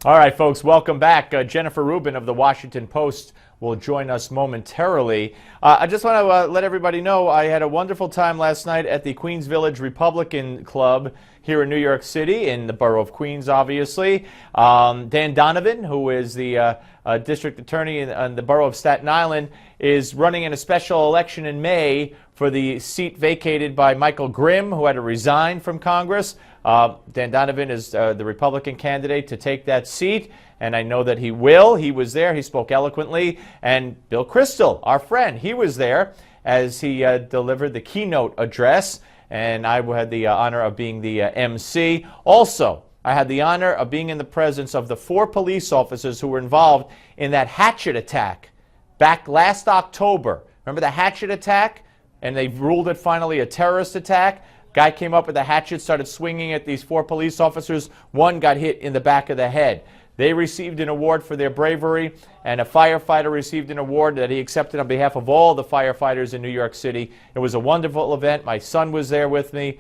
All right, folks, welcome back. Jennifer Rubin of the Washington Post will join us momentarily. I just want to let everybody know I had a wonderful time last night at the Queens Village Republican Club here in New York City, in the borough of Queens, obviously. Dan Donovan, who is the district attorney in the borough of Staten Island, is running in a special election in May for the seat vacated by Michael Grimm, who had to resign from Congress. Dan Donovan is the Republican candidate to take that seat, and I know that he will. He was there. He spoke eloquently. And Bill Kristol, our friend, he was there as he delivered the keynote address, and I had the honor of being the MC. Also, I had the honor of being in the presence of the 4 police officers who were involved in that hatchet attack back last October. Remember the hatchet attack? And they ruled it finally a terrorist attack. Guy came up with a hatchet, started swinging at these 4 police officers. One got hit in the back of the head. They received an award for their bravery, and a firefighter received an award that he accepted on behalf of all the firefighters in New York City. It was a wonderful event. My son was there with me.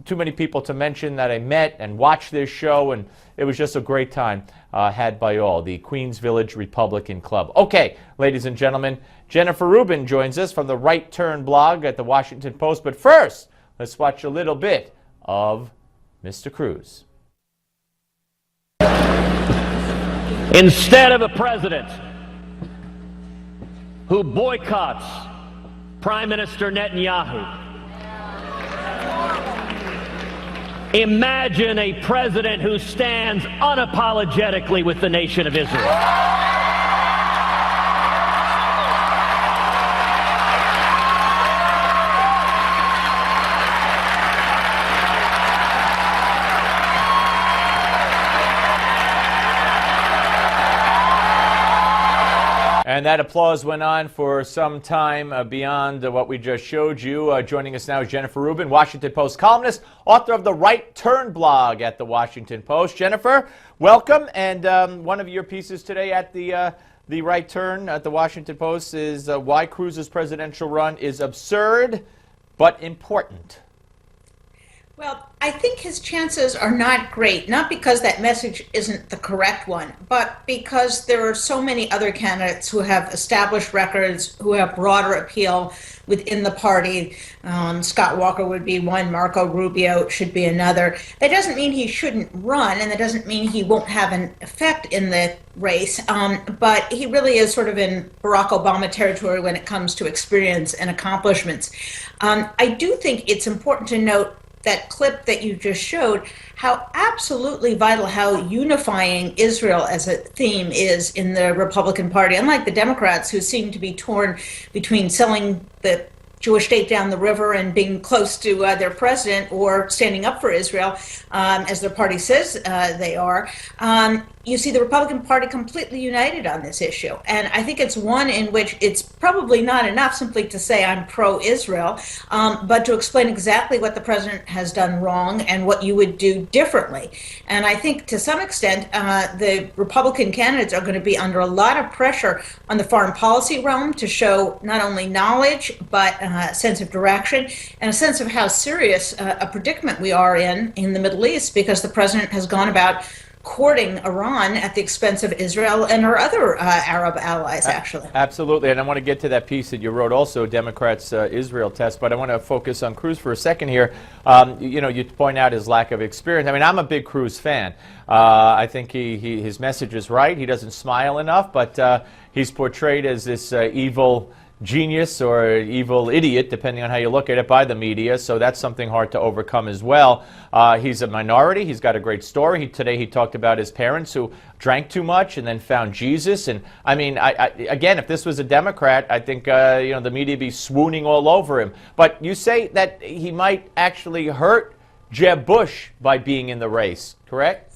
Too many people to mention that I met and watched this show, and it was just a great time had by all. The Queens Village Republican Club. Okay, ladies and gentlemen, Jennifer Rubin joins us from the Right Turn blog at the Washington Post. But first, let's watch a little bit of Mr. Cruz. Instead of a president who boycotts Prime Minister Netanyahu, imagine a president who stands unapologetically with the nation of Israel. And that applause went on for some time beyond what we just showed you. Joining us now is Jennifer Rubin, Washington Post columnist, author of the Right Turn blog at the Washington Post. Jennifer, welcome. And one of your pieces today at the Right Turn at the Washington Post is why Cruz's presidential run is absurd but important. Well, I think his chances are not great, not because that message isn't the correct one, but because there are so many other candidates who have established records, who have broader appeal within the party. Scott Walker would be one, Marco Rubio should be another. That doesn't mean he shouldn't run, and that doesn't mean he won't have an effect in the race, but he really is sort of in Barack Obama territory when it comes to experience and accomplishments. I do think it's important to note that clip that you just showed, how absolutely vital, how unifying Israel as a theme is in the Republican Party, unlike the Democrats, who seem to be torn between selling the Jewish state down the river and being close to their president, or standing up for Israel, as their party says they are. You see the Republican Party completely united on this issue. And I think it's one in which it's probably not enough simply to say I'm pro-Israel, but to explain exactly what the president has done wrong and what you would do differently. And I think to some extent, the Republican candidates are going to be under a lot of pressure on the foreign policy realm to show not only knowledge, but a sense of direction and a sense of how serious a predicament we are in the Middle East, because the president has gone about courting Iran at the expense of Israel and our other Arab allies, actually. Absolutely, and I want to get to that piece that you wrote also, Democrats' Israel test, but I want to focus on Cruz for a second here. You point out his lack of experience. I mean, I'm a big Cruz fan. I think his message is right. He doesn't smile enough, but he's portrayed as this evil genius or evil idiot, depending on how you look at it, by the media, so that's something hard to overcome as well. He's a minority. He's got a great story. Today he talked about his parents who drank too much and then found Jesus. And I mean, again, if this was a Democrat, I think the media would be swooning all over him. But you say that he might actually hurt Jeb Bush by being in the race, correct?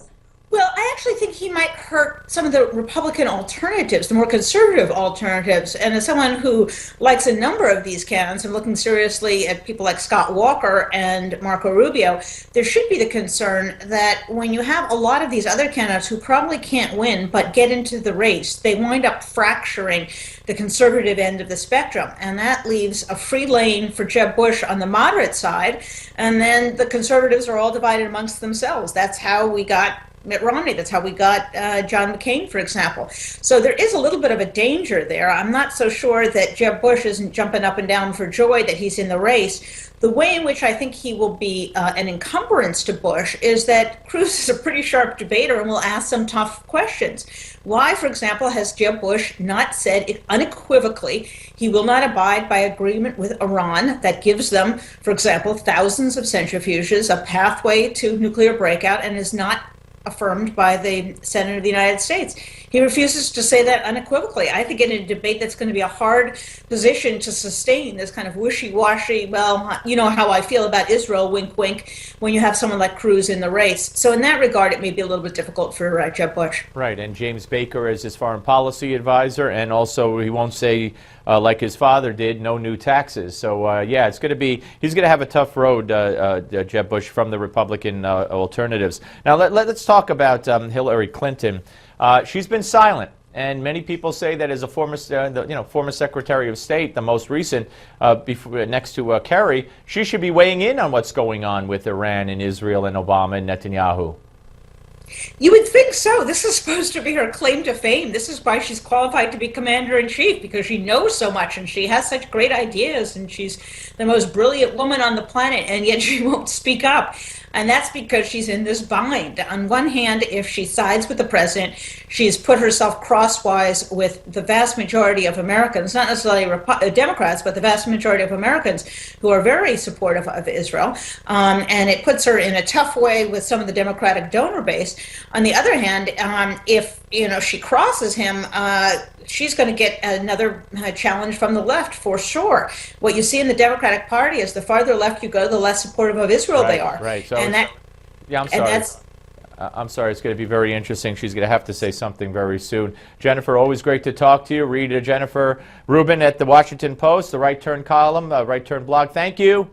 Well, I actually think he might hurt some of the Republican alternatives, the more conservative alternatives. And as someone who likes a number of these candidates and looking seriously at people like Scott Walker and Marco Rubio, there should be the concern that when you have a lot of these other candidates who probably can't win but get into the race, they wind up fracturing the conservative end of the spectrum. And that leaves a free lane for Jeb Bush on the moderate side. And then the conservatives are all divided amongst themselves. That's how we got Mitt Romney. That's how we got John McCain, for example. So there is a little bit of a danger there. I'm not so sure that Jeb Bush isn't jumping up and down for joy that he's in the race. The way in which I think he will be an encumbrance to Bush is that Cruz is a pretty sharp debater and will ask some tough questions. Why, for example, has Jeb Bush not said unequivocally he will not abide by agreement with Iran that gives them, for example, thousands of centrifuges, a pathway to nuclear breakout, and is not affirmed by the Senate of the United States? He refuses to say that unequivocally. I think in a debate that's going to be a hard position to sustain, this kind of wishy-washy, well, you know how I feel about Israel, wink, wink, when you have someone like Cruz in the race. So in that regard, it may be a little bit difficult for Jeb Bush. Right, and James Baker is his foreign policy advisor, and also he won't say, like his father did, no new taxes. So, yeah, it's going to be, he's going to have a tough road, Jeb Bush, from the Republican alternatives. Now, let's talk about Hillary Clinton. She's been silent, and many people say that as a former Secretary of State, the most recent, next to Kerry, she should be weighing in on what's going on with Iran and Israel and Obama and Netanyahu. You would think so. This is supposed to be her claim to fame. This is why she's qualified to be commander-in-chief, because she knows so much and she has such great ideas and she's the most brilliant woman on the planet, and yet she won't speak up. And that's because she's in this bind. On one hand, if she sides with the president, she's put herself crosswise with the vast majority of Americans, not necessarily Democrats, but the vast majority of Americans who are very supportive of Israel. And it puts her in a tough way with some of the Democratic donor base. On the other hand, if she crosses him, she's going to get another challenge from the left for sure. What you see in the Democratic Party is the farther left you go, the less supportive of Israel they are. Right. So, yeah, I'm sorry. I'm sorry. It's going to be very interesting. She's going to have to say something very soon. Jennifer, always great to talk to you. Read Jennifer Rubin at the Washington Post, the Right Turn column, Right Turn blog. Thank you.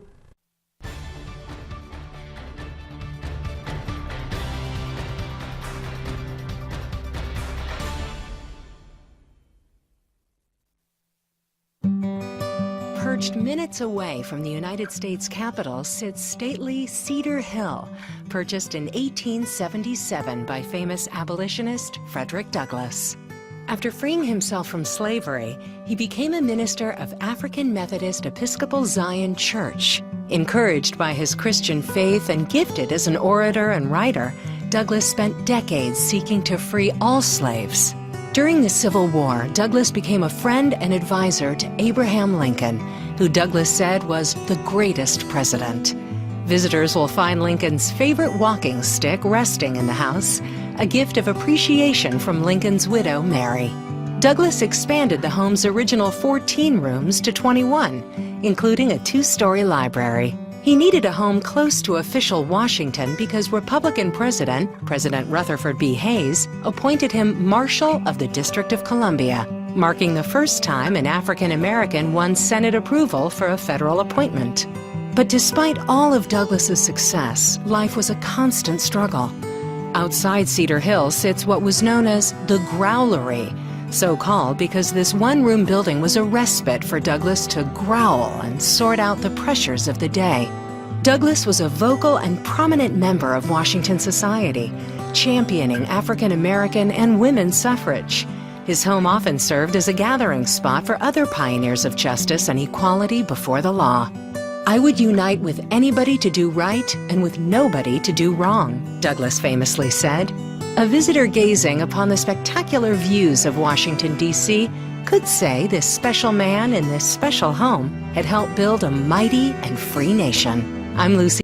Perched minutes away from the United States Capitol sits stately Cedar Hill, purchased in 1877 by famous abolitionist Frederick Douglass. After freeing himself from slavery, he became a minister of African Methodist Episcopal Zion Church. Encouraged by his Christian faith and gifted as an orator and writer, Douglass spent decades seeking to free all slaves. During the Civil War, Douglass became a friend and advisor to Abraham Lincoln, who Douglass said was the greatest president. Visitors will find Lincoln's favorite walking stick resting in the house, a gift of appreciation from Lincoln's widow, Mary. Douglass expanded the home's original 14 rooms to 21, including a 2-story library. He needed a home close to official Washington because Republican President Rutherford B. Hayes appointed him Marshal of the District of Columbia, marking the first time an African American won Senate approval for a federal appointment. But despite all of Douglass's success, life was a constant struggle. Outside Cedar Hill sits what was known as the Growlery, so called because this one-room building was a respite for Douglass to growl and sort out the pressures of the day. Douglass was a vocal and prominent member of Washington society, championing African American and women's suffrage. His home often served as a gathering spot for other pioneers of justice and equality before the law. "I would unite with anybody to do right and with nobody to do wrong," Douglass famously said. A visitor gazing upon the spectacular views of Washington, D.C. could say this special man in this special home had helped build a mighty and free nation. I'm Lucy.